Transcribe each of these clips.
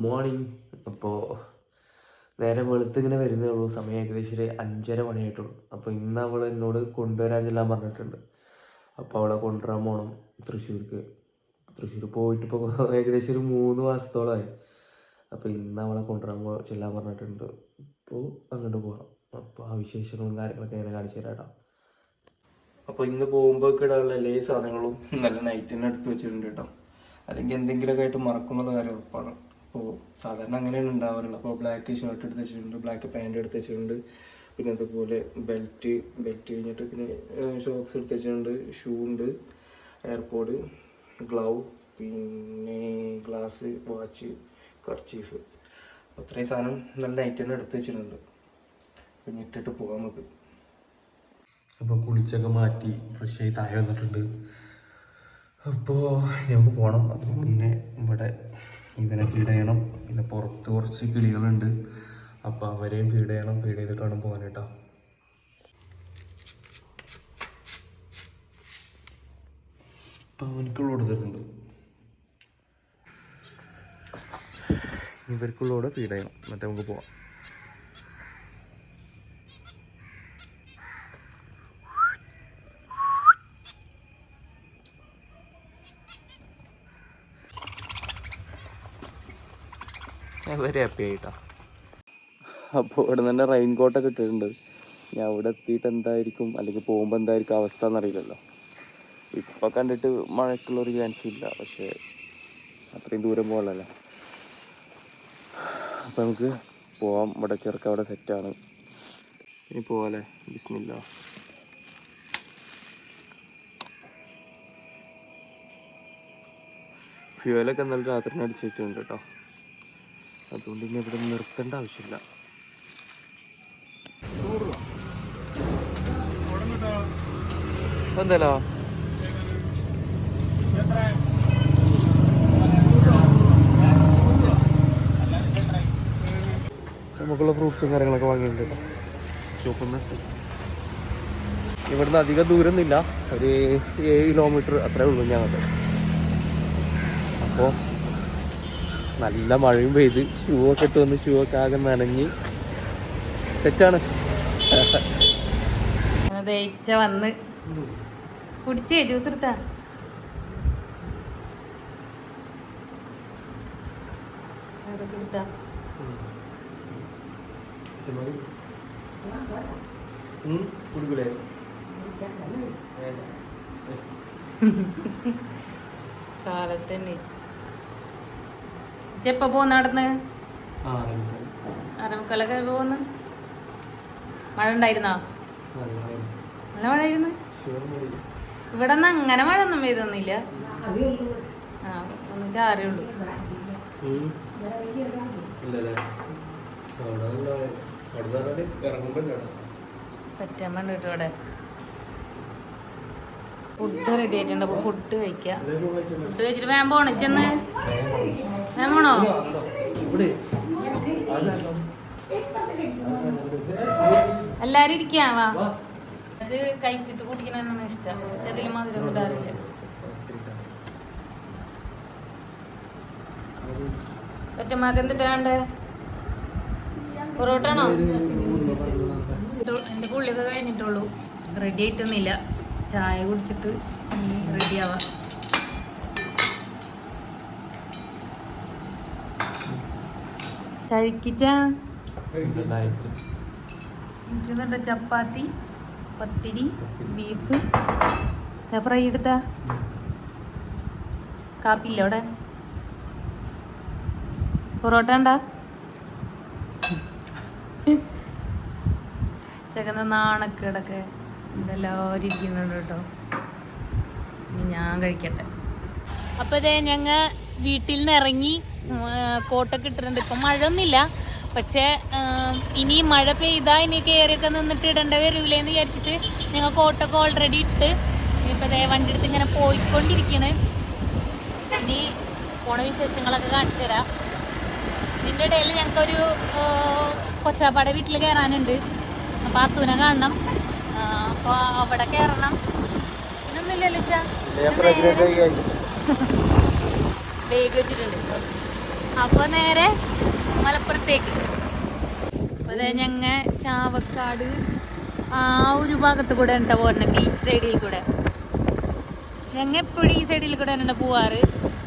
Morning. അപ്പോൾ നേരെ വെളുത്തിങ്ങനെ വരുന്നേ ഉള്ളൂ. സമയം ഏകദേശം ഒരു 5:30 മണിയായിട്ടുള്ളൂ. അപ്പോൾ ഇന്ന് അവൾ എന്നോട് കൊണ്ടുവരാൻ ചെല്ലാൻ പറഞ്ഞിട്ടുണ്ട്. അപ്പോൾ അവളെ കൊണ്ടുവരാൻ പോകണം തൃശ്ശൂർ പോയിട്ട് ഇപ്പോൾ ഏകദേശം ഒരു 3 മാസത്തോളമായി. അപ്പോൾ ഇന്ന് അവളെ കൊണ്ടുവരാൻ ചെല്ലാൻ പറഞ്ഞിട്ടുണ്ട്. അപ്പോൾ അങ്ങോട്ട് പോകണം. അപ്പോൾ ആ വിശേഷങ്ങളും കാര്യങ്ങളൊക്കെ എങ്ങനെ കാണിച്ചു തരാം കേട്ടോ. അപ്പോൾ ഇന്ന് പോകുമ്പോൾ ഇടാനുള്ള എല്ലാ സാധനങ്ങളും നല്ല നൈറ്റിന് എടുത്ത് വെച്ചിട്ടുണ്ട് കേട്ടോ. അല്ലെങ്കിൽ എന്തെങ്കിലുമൊക്കെ ആയിട്ട് മറക്കുന്നുള്ള കാര്യം ഉറപ്പാണ്. അപ്പോൾ സാധാരണ അങ്ങനെയാണ് ഉണ്ടാവാറുള്ളത്. അപ്പോൾ ബ്ലാക്ക് ഷർട്ട് എടുത്ത് വെച്ചിട്ടുണ്ട്, ബ്ലാക്ക് പാൻറ് എടുത്ത് വെച്ചിട്ടുണ്ട്, പിന്നെ അതുപോലെ ബെൽറ്റ് കഴിഞ്ഞിട്ട് പിന്നെ ഷോക്സ് എടുത്ത് വെച്ചിട്ടുണ്ട്, ഷൂ ഉണ്ട്, എയർപോഡ്, ഗ്ലൗ, പിന്നെ ഗ്ലാസ്, വാച്ച്, കർച്ചീഫ്. അത്രയും സാധനം നല്ല നൈറ്റ് തന്നെ എടുത്ത് വെച്ചിട്ടുണ്ട്. പിന്നെ ഇട്ടിട്ട് പോകാൻ നമുക്ക്. അപ്പോൾ കുളിച്ചൊക്കെ മാറ്റി ഫ്രഷ് ആയി താഴെ വന്നിട്ടുണ്ട്. അപ്പോൾ നമുക്ക് പോകണം. അതിന് മുന്നേ ഇവിടെ ഇവനെ ഫീഡ് ചെയ്യണം. പിന്നെ പുറത്ത് കുറച്ച് കിളികളുണ്ട്, അപ്പോൾ അവരെയും ഫീഡ് ചെയ്യണം. ഫീഡ് ചെയ്തിട്ട് വേണം പോകാൻ കേട്ടോ. അപ്പോൾ അവനക്കുള്ള കൊടുത്തിട്ടുണ്ട്, ഇവർക്കുള്ളൂടെ ഫീഡ് ചെയ്യണം. എന്നിട്ട് നമുക്ക് പോവാം. വെരി ഹാപ്പി ആയിട്ടാ. അപ്പോൾ ഇവിടെ തന്നെ റെയിൻ കോട്ടൊക്കെ ഇട്ടിട്ടുണ്ട്. ഞാൻ അവിടെ എത്തിയിട്ട് എന്തായിരിക്കും, അല്ലെങ്കിൽ പോകുമ്പോൾ എന്തായിരിക്കും അവസ്ഥ എന്നറിയില്ലല്ലോ. ഇപ്പോൾ കണ്ടിട്ട് മഴയ്ക്കുള്ളൊരു ചാൻസും ഇല്ല, പക്ഷേ അത്രയും ദൂരം പോകണല്ലോ. അപ്പോൾ നമുക്ക് പോവാം. ഇവിടെ ചെറുക്ക അവിടെ സെറ്റാണ്. ഇനി പോവാല്ലേ. ബിസ്മില്ലാ. ഫ്യൂവലൊക്കെ എന്നാലും രാത്രി അടിച്ച് വെച്ചിട്ടുണ്ട് കേട്ടോ. അതുകൊണ്ട് ഇനി ഇവിടെ നിർത്തേണ്ട ആവശ്യമില്ല. എന്തല്ലോ നമുക്കുള്ള ഫ്രൂട്ട്സും കാര്യങ്ങളൊക്കെ വാങ്ങിയിട്ടുണ്ട് ഷോപ്പിൽ നിന്ന്. ഇവിടുന്ന് അധികം ദൂരമൊന്നുമില്ല, ഒരു 7 കിലോമീറ്റർ അത്രേ ഉള്ളൂ ഞങ്ങൾക്ക്. അപ്പോൾ നല്ല മഴയും പെയ്ത് ഷൂ ഒക്കെ ഇട്ട് വന്ന് ഷൂ ഒക്കെ ആകെ നനഞ്ഞ് സെറ്റാണ്. വന്ന് കുടിച്ചേ ജ്യൂസ് എടുത്താ. അതൊക്കെ എടുത്താ കാലത്തന്നെ. എപ്പ പോന്ന് നടന്ന്? 6:45 പോന്ന്. മഴ ഉണ്ടായിരുന്നോ? നല്ല മഴയായിരുന്നു. ഇവിടെ നിന്ന് അങ്ങനെ മഴ ഒന്നും പെയ്തൊന്നുമില്ല. ഒന്ന് ചാരേ ഉള്ളൂ. പറ്റാൻ വേണ്ടിട്ട് ഇവിടെ ഫുഡ് റെഡി ആയിട്ടുണ്ട്. അപ്പൊ ഫുഡ് കഴിക്കാം. ഫുഡ് കഴിച്ചിട്ട് വേഗം പോണോ? ചെന്ന് വേഗം പോണോ? എല്ലാരും ഇരിക്കാവാ. അത് കഴിച്ചിട്ട് കുടിക്കണതാണ് ഇഷ്ടം. ചെറിയ മധുരം ഒന്നും ഇടാറില്ല. ഒറ്റമാക്ക് എന്തിട്ടാ വേണ്ടേ? പൊറോട്ട ആണോ? എൻ്റെ പുള്ളിയൊക്കെ കഴിഞ്ഞിട്ടുള്ളൂ, റെഡി ആയിട്ടൊന്നുമില്ല. ചായ കുടിച്ചിട്ട് റെഡി ആവാ. കഴിക്കിച്ച ചപ്പാത്തി, പത്തിരി, ബീഫ്, ഫ്രൈ എടുത്താ. കാപ്പില്ല അവിടെ? പൊറോട്ട ഉണ്ടാ? ചെക്കന നാണക്കേടൊക്കെ എന്തെല്ലാവരും ഇരിക്കുന്നുണ്ട് കേട്ടോ. ഇനി ഞാൻ കഴിക്കട്ടെ. അപ്പോൾ ഇതേ ഞങ്ങൾ വീട്ടിൽ നിന്ന് ഇറങ്ങി കോട്ടൊക്കെ ഇട്ടിട്ടുണ്ട്. ഇപ്പം മഴയൊന്നുമില്ല, പക്ഷേ ഇനി മഴ പെയ്താൽ ഇനി കയറിയൊക്കെ നിന്നിട്ട് ഇടേണ്ട വരൂലേന്ന് വിചാരിച്ചിട്ട് ഞങ്ങൾ കോട്ടൊക്കെ ഓൾറെഡി ഇട്ട് ഇപ്പം ഇതേ വണ്ടി എടുത്ത് ഇങ്ങനെ പോയിക്കൊണ്ടിരിക്കുകയാണ്. ഇനി പോണ വിശേഷങ്ങളൊക്കെ കാണിച്ചു തരാം. ഇതിൻ്റെ ഇടയിൽ ഞങ്ങൾക്കൊരു കൊച്ചാപ്പാടെ വീട്ടിൽ കയറാനുണ്ട്. അപ്പോൾ അത്തൂനെ കാണണം. അപ്പോൾ അവിടെ കയറണം. ഇതൊന്നുമില്ലല്ലോ ബേഗ് വെച്ചിട്ടുണ്ട്. അപ്പൊ നേരെ മലപ്പുറത്തേക്ക്. അതെ ഞങ്ങ ചാവക്കാട് ആ ഒരു ഭാഗത്ത് കൂടെ ഉണ്ടാ പോരണ ബീച്ച് സൈഡിൽ കൂടെ. ഞങ്ങൾ എപ്പോഴും ഈ സൈഡിൽ കൂടെ തന്നെ പോവാറ്.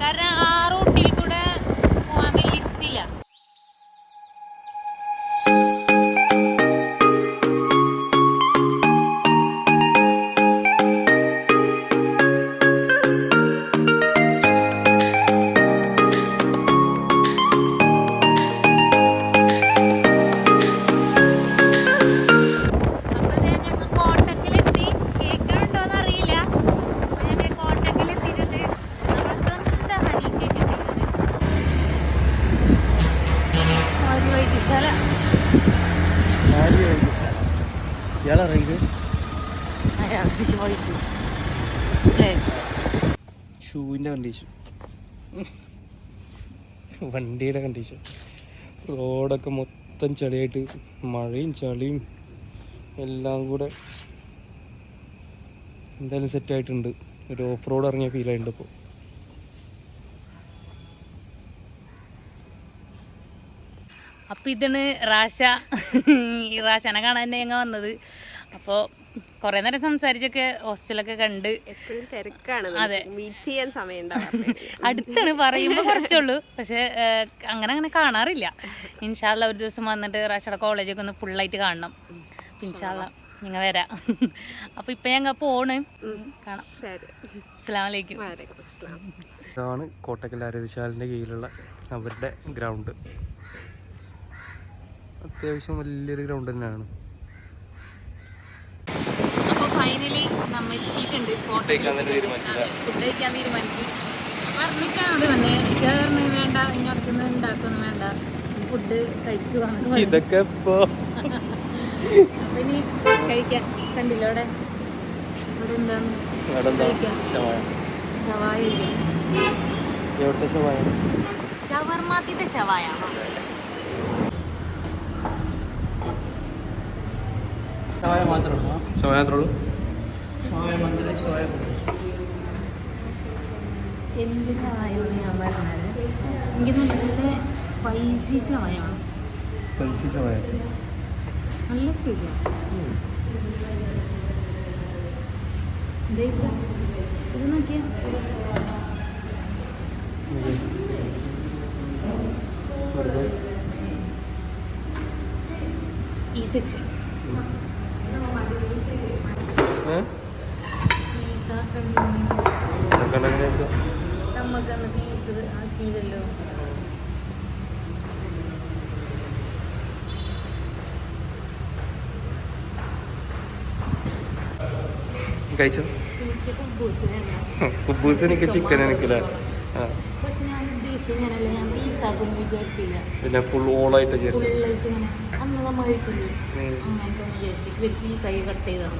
കാരണം ആ റൂട്ടിൽ കൂടെ പോകാൻ വലിയ ഇഷ്ടമില്ല. ഷൂവിൻ്റെ കണ്ടീഷൻ, വണ്ടിയുടെ കണ്ടീഷൻ, റോഡൊക്കെ മൊത്തം ചളിയായിട്ട് മഴയും ചളിയും എല്ലാം കൂടെ എന്തായാലും സെറ്റായിട്ടുണ്ട്. ഒരു ഓഫ് റോഡ് ഇറങ്ങിയ ഫീലായിട്ടുണ്ട് ഇപ്പോൾ. അപ്പം ഇതാണ് റാശനെ കാണാൻ തന്നെ ഞങ്ങൾ വന്നത്. അപ്പോൾ കുറേ നേരം സംസാരിച്ചൊക്കെ ഹോസ്റ്റലൊക്കെ കണ്ട്. എപ്പോഴും തിരക്കാണ്, അതെ, മീറ്റ് ചെയ്യാൻ സമയം അടുത്താണ് പറയുമ്പോൾ കുറച്ചുള്ളൂ. പക്ഷെ അങ്ങനെ കാണാറില്ല. ഇൻഷാല്ല ഒരു ദിവസം വന്നിട്ട് റാഷയുടെ കോളേജൊക്കെ ഒന്ന് ഫുള്ളായിട്ട് കാണണം. ഇൻഷാല്ല ഞങ്ങൾ വരാം. അപ്പോൾ ഇപ്പം ഞങ്ങൾ പോണ്, കാണാം. അസ്സലാമു അലൈക്കും. ഇതാണ് കോട്ടക്കൽ ആരോഗ്യശാലൻ്റെ കീഴിലുള്ള അവരുടെ ഗ്രൗണ്ട്. അത്യാവശ്യം വലിയൊരു ഗ്രൗണ്ട് തന്നെയാണ്. അപ്പോൾ ഫൈനലി നമ്മൾ എത്തിയിട്ടുണ്ട്. ഫുഡ് കഴിക്കാൻ തീരുമാനിച്ചു. പറഞ്ഞിട്ടാണോട് വന്നേ, ചേർന്ന് വേണ്ട, ഇങ്ങോട്ട് ഉണ്ടാക്കൊന്നും വേണ്ട, ഫുഡ് കഴിച്ചിട്ട് വന്നിട്ട് ഇതൊക്കെ ഇപ്പോ അപ്പൊ ഇനി കഴിക്കാം. കണ്ടില്ല അവിടെ ഇവിടെ എന്താന്ന് കഴിക്കാം. ഷവായ ഷവർമാത്തിന്റെ ഷവായാണോ? എന്ത് ഷവായാണ് ഞാൻ പറഞ്ഞത്? എനിക്ക് നല്ല സ്പൈസി ഷവായാണ്. നല്ല സ്പൈസിയാണ്. ഇത് നോക്കിയാ ഈ സെക്ഷൻ നമുക്കന്ന് പീസ് ആക്കിയില്ലല്ലോ. കഴിച്ചോ? എനിക്ക് കുബൂസ് വേണ്ട. കുബൂസ് എനിക്ക് ചിക്കൻ എനിക്കില്ല. പക്ഷെ ഞാൻ ഉദ്ദേശിച്ചു ഇങ്ങനല്ല, ഞാൻ പീസാക്കുന്നു വിചാരിച്ചില്ല. പിന്നെ ഫുൾ ഓളായിട്ട് ഫുള്ളായിട്ട് ഇങ്ങനെ അന്ന് നമ്മൾ കഴിച്ചില്ലേ അങ്ങനത്തെ വിചാരിച്ചു. ഇവർ പീസായി കട്ട് ചെയ്താണ്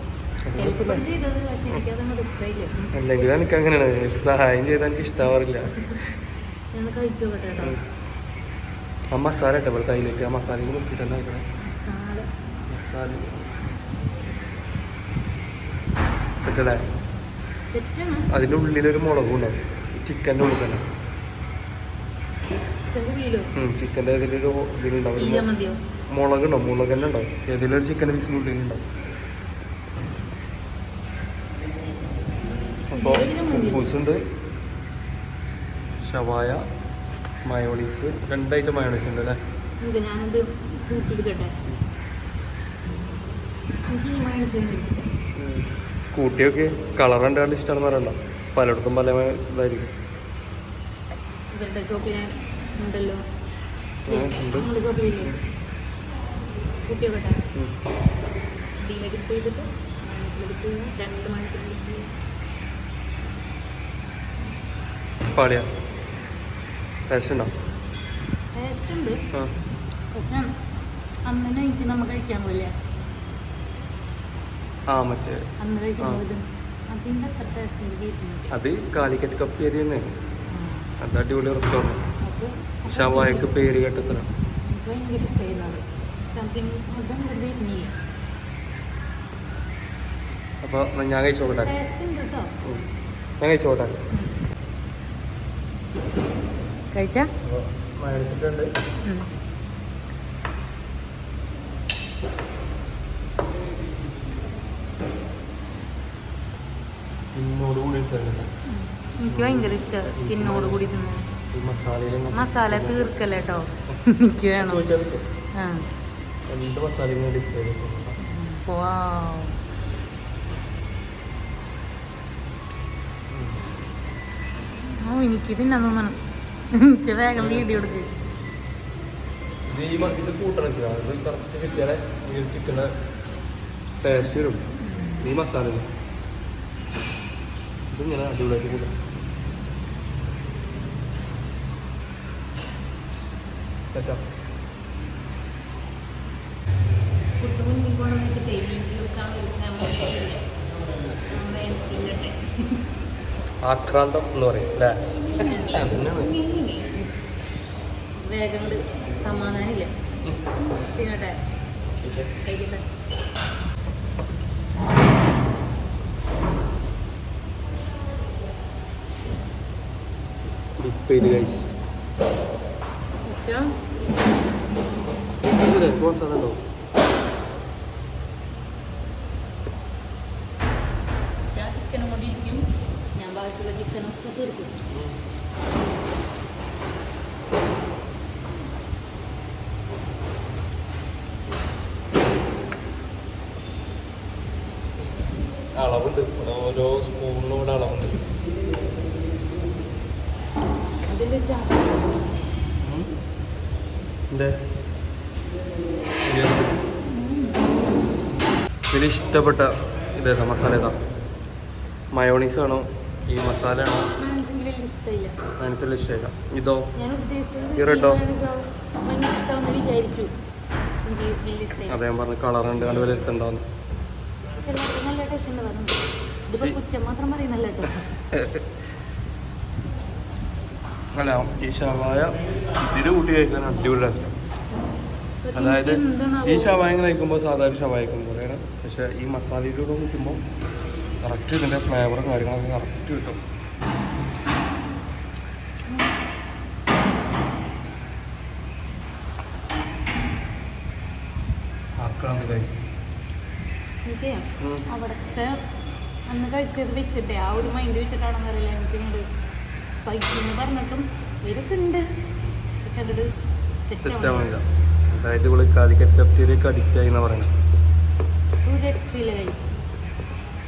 ചെയ്തത്. പക്ഷെ എനിക്കതങ്ങോട്ട് ഇഷ്ടമായില്ല. അല്ലെങ്കിൽ എനിക്ക് അങ്ങനെയാണ്, സഹായം ചെയ്താൽ എനിക്ക് ഇഷ്ടാവാറില്ല. ഞാൻ കഴിച്ചു നോക്കട്ടെ കേട്ടോ. ആ മസാല ഇട്ട ഇവിടെ കയ്യിലേക്ക് ആ മസാലയും നോക്കിയിട്ട് തന്നെ ആയിക്കണേ. മസാല പറ്റല്ലേ? അതിൻ്റെ ഉള്ളിലൊരു മുളകും ഉണ്ടാവും, ചിക്കൻ്റെ ഉള്ളിൽ തന്നെ. ചിക്കൻ്റെ ഇതിലൊരു ഇതിലുണ്ടാവും, മുളകുണ്ടാവും, മുളക് തന്നെ ഉണ്ടാവും. ഏതിലൊരു ചിക്കൻ്റെ പീസിൻ്റെ ഉള്ളിലുണ്ടാവും. അപ്പോൾ കുബൂസുണ്ട്, ഷവായ, മയോണീസ്, 2 ഐറ്റം മയോണീസ് ഉണ്ട് അല്ലേ? ഞാനത് കൂട്ടിയെടുക്കട്ടെ. കൂട്ടിയൊക്കെ കളർ കണ്ടാണ്ട് ഇഷ്ടമാണെന്ന് പറയണ്ട, പലയിടത്തും പല ഇതായിരിക്കും. ഇവരുടെ ഷോപ്പിന് ഉണ്ടല്ലോ, നമ്മുടെ ഷോപ്പിലില്ലേ കൂട്ടിയോക്കട്ടെ. ഡീലെടുത്ത് ചെയ്തിട്ട് മനസ്സിലെടുത്ത് 2 മണിക്കൂർ പാടിയാ ടേസ്റ്റ് ഉണ്ടോ? ടേസ്റ്റ് ഉണ്ട്. പക്ഷെ അന്ന് നൈറ്റ് നമ്മൾ കഴിക്കാൻ പോയില്ല. മറ്റേ അന്ന് കഴിക്കാൻ പോയത് അതിൻ്റെ അത്ര ടേസ്റ്റ് ഉണ്ട്. അത് കാലിക്കറ്റ് കപ്പ് ഏരിയ തന്നെയാണ്. അത് അടിപൊളി റെസ്റ്റോറൻറ്റ്, ഷവായക്ക് പേര് കേട്ട സ്ഥലം. എനിക്ക് ഭയങ്കര ഇഷ്ടമായിരുന്നത്. പക്ഷെ അതൊന്നും വരുന്നില്ല. അപ്പോൾ ഞാൻ കഴിച്ചോട്ടെ, ടേസ്റ്റ് ഉണ്ട് കേട്ടോ. ഞാൻ കഴിച്ചോട്ടെ. കഴിച്ചാ മയണിച്ചിട്ടുണ്ട്. സ്കിന്നോട് കൂടി എനിക്ക് ഭയങ്കര ഇഷ്ടമാണ് സ്കിന്നോട് കൂടി തിന്നാൻ. ഈ മസാലയിലും മസാല തീർക്കല്ല കേട്ടോ, എനിക്ക് വേണം. ആ എന്ത് മസാലയും കൂടി ഓ എനിക്ക് തിന്നാൻ തോന്നണം. വേഗം വീഡിയോ എടുക്ക്. ഇത് കൂട്ടണം കറക്റ്റ് കിട്ടിയാലേ ഈ ചിക്കന് ടേസ്റ്റ് വരും. ഈ മസാല ഇതിങ്ങനെ അടിപൊളിയായിട്ട് കൂട്ടാം. പറ്റാം. ആക്രാന്തം എന്ന് പറയും അല്ലേ? വേഗം സമാധാനമില്ല. തിന്നട്ടെ, കഴിക്കട്ടെ. മസാല ഉണ്ടോ? ചിക്കനും കൊണ്ടിരിക്കും ഞാൻ, ബാക്കിയുള്ള ചിക്കനൊക്കെ തീർക്കും. അളവുണ്ട്, ഓരോ സ്പൂണിനോട് അളവുണ്ട്. ഇതിൽ ഇഷ്ടപ്പെട്ട ഇതേതാ മസാല? ഏതാ? മയോണീസ് ആണോ ഈ മസാല ആണോ? മനസ്സിൽ ഇഷ്ടമില്ല. ഇതോ? ഈ റെഡോ? അതെ, ഞാൻ പറഞ്ഞു കളറുണ്ട് കണ്ട് വിലയിരുത്തുണ്ടാവുന്നു. അല്ല, ഈ ഷവായ ഇതിന് കൂട്ടി കഴിക്കാൻ അടിപൊളി ടേസ്റ്റ്. അതായത് ഈ ഷവായ കഴിക്കുമ്പോൾ സാധാരണ ഷവായ പോലെയാണ്, പക്ഷെ ഈ മസാലയിലൂടെ കൂട്ടുമ്പോൾ കറക്റ്റ് ഇതിൻ്റെ ഫ്ലേവറും കാര്യങ്ങളൊക്കെ കറക്റ്റ് കിട്ടും. എനിക്ക് അവിടുത്തെ അന്ന് കഴിച്ചത് വെച്ചിട്ടേ ആ ഒരു മൈൻഡ് വെച്ചിട്ടാണെന്ന് അറിയില്ല, എനിക്കിങ്ങോട്ട് സ്പൈസി എന്ന് പറഞ്ഞിട്ടും ഇവരൊക്കെ ഉണ്ട്, പക്ഷെ അങ്ങോട്ട് സെറ്റ് ആവുന്നില്ല. അതായത് ഇവിടെ കാലിക്കറ്റ് അഡിക്റ്റ് ആയി എന്നാ പറയുന്നത്. ഒരു രക്ഷയില്ല കഴിച്ചു,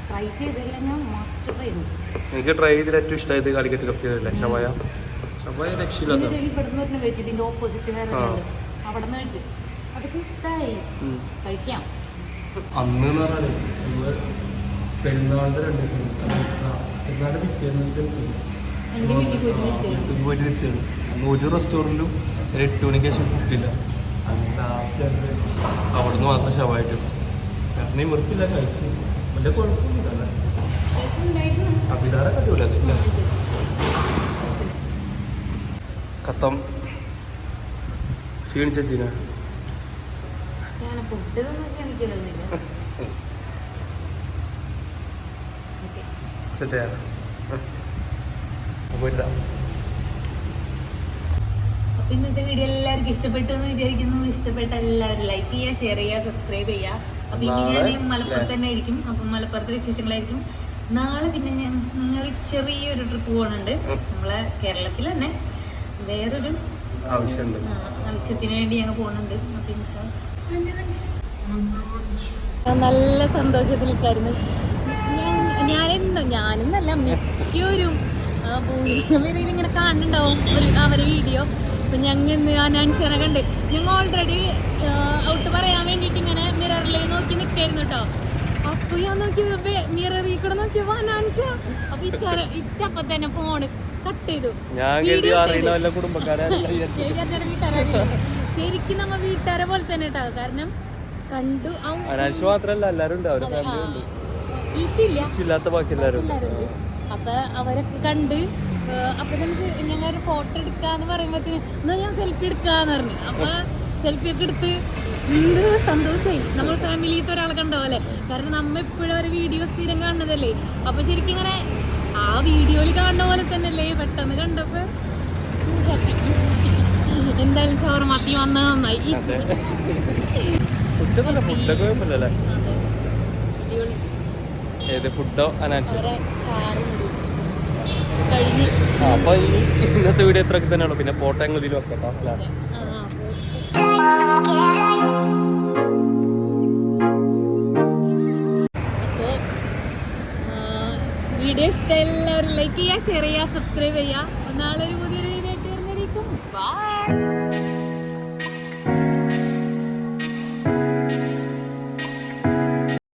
ട്രൈ ചെയ്തില്ല, ഞാൻ മസ്റ്റ് ട്രൈ ചെയ്തു. എനിക്ക് ട്രൈ ചെയ്തിട്ട് ഏറ്റവും ഇഷ്ടമായത് കാലിക്കറ്റ് കപ്റ്റിയല്ലേ ഷവായ. ഷവായ രക്ഷയില്ലാത്ത ഇവിടുന്ന് വരുന്ന കഴിച്ചു, ഇതിൻ്റെ ഓപ്പോസിറ്റ് വേറെ അവിടെ നിന്ന് കഴിച്ചു, അതൊക്കെ ഇഷ്ടമായി കഴിക്കാം. അന്ന് എന്ന് പറഞ്ഞാൽ പെരുന്നാളിൻ്റെ 2 ദിവസം പെരുന്നാളിൻ്റെ പിറ്റേന്ന് എൻ്റെ വീട്ടിൽ പോയിട്ട് തിരിച്ചു വരും. അന്ന് ഒരു റെസ്റ്റോറൻറ്റും 8 മണിക്ക് ശേഷം ഫുഡില്ല. അവിടുന്ന് മാത്രം ഷവായിട്ട് കാരണം വെറുപ്പില്ല കഴിച്ചു, വലിയ കുഴപ്പമൊന്നുമില്ല. അഭിലാറൊക്കെ അടിപൊളിയല്ലേ? കത്തം ക്ഷീണിച്ചീന ഫുഡ് ക്ഷണിക്കലൊന്നുമില്ല. സെറ്റാ പോയിട്ടാ. അപ്പൊ ഇന്നത്തെ വീഡിയോ എല്ലാവർക്കും ഇഷ്ടപ്പെട്ടു എന്ന് വിചാരിക്കുന്നു. ഇഷ്ടപ്പെട്ട എല്ലാവരും ലൈക്ക് ചെയ്യുക, ഷെയർ ചെയ്യുക, സബ്സ്ക്രൈബ് ചെയ്യുക. അപ്പൊ ഇനി ഞാൻ മലപ്പുറത്ത് തന്നെ ആയിരിക്കും, അപ്പം മലപ്പുറത്തെ വിശേഷങ്ങളായിരിക്കും. നാളെ പിന്നെ ഞങ്ങൾ ചെറിയൊരു ട്രിപ്പ് പോകുന്നുണ്ട്, നമ്മളെ കേരളത്തിൽ തന്നെ വേറൊരു ആവശ്യത്തിന് വേണ്ടി ഞങ്ങൾ പോകുന്നുണ്ട്. അപ്പം നല്ല സന്തോഷത്തിൽ നിൽക്കായിരുന്നു ഞാനെന്നല്ല മിക്കവരും ഭൂമിയിൽ ഇങ്ങനെ കാണുന്നുണ്ടാവും അവരെ വീഡിയോ. അപ്പം ഞങ്ങൾ ഇന്ന് അനാൻഷനെ കണ്ട് ഞങ്ങൾ ഓൾറെഡി ഔട്ട് പറയാൻ വേണ്ടിയിട്ട് ഇങ്ങനെ മിററിൽ നോക്കി നിൽക്കായിരുന്നു കേട്ടോ. അപ്പോൾ ഞാൻ നോക്കി മിററിൽ കൂടെ നോക്കിയപ്പോൾ അനാൻഷ. അപ്പോൾ ഇച്ചപ്പം തന്നെ ഫോണ് കട്ട് ചെയ്തു. ശരിക്കും നമ്മ വീട്ടുകാരെ പോലെ തന്നെ കേട്ടോ, കാരണം കണ്ടു. മാത്രല്ല എല്ലാരും അപ്പൊ അവരൊക്കെ കണ്ട്. അപ്പൊ നമുക്ക് ഞങ്ങൾ ഒരു ഫോട്ടോ എടുക്കാന്ന് പറയുമ്പോഴത്തേന് എന്നാ ഞാൻ സെൽഫി എടുക്കാന്ന് പറഞ്ഞു. അപ്പൊ സെൽഫി ഒക്കെ എടുത്ത് എന്ത് സന്തോഷമായി, നമ്മൾ ഫാമിലിത്തെ ഒരാളെ കണ്ട പോലെ. കാരണം നമ്മ എപ്പോഴും ഒരു വീഡിയോ സ്ഥിരം കാണുന്നതല്ലേ, അപ്പൊ ശരിക്കും ഇങ്ങനെ ആ വീഡിയോയിൽ കാണുന്ന പോലെ തന്നെ അല്ലേ പെട്ടെന്ന് കണ്ടപ്പോ എന്തായാലും ചോറ് മത്തി വന്നത് നന്നായി. അതെ ഫുഡൊക്കെ കുഴപ്പമില്ലല്ലേ? അതെ അടിപൊളി. ഏത് ഫുഡോ അനാൻസ് അവരെ കാറ് കഴിഞ്ഞ് അപ്പൊ ഈ ഇന്നത്തെ വീഡിയോ ഇത്രയൊക്കെ തന്നെയുള്ളൂ. പിന്നെ ഫോട്ടോ ഞങ്ങൾ ഇതിൽ വെക്കാം അല്ലേ? അപ്പോൾ വീഡിയോ ഇഷ്ടം എല്ലാവരും ലൈക്ക് ചെയ്യുക, ഷെയർ ചെയ്യുക, സബ്സ്ക്രൈബ് ചെയ്യുക. നാളെ ഒരു പുതിയൊരു വീഡിയോ ആയിട്ട് വരുന്നതായിരിക്കും. ബൈ.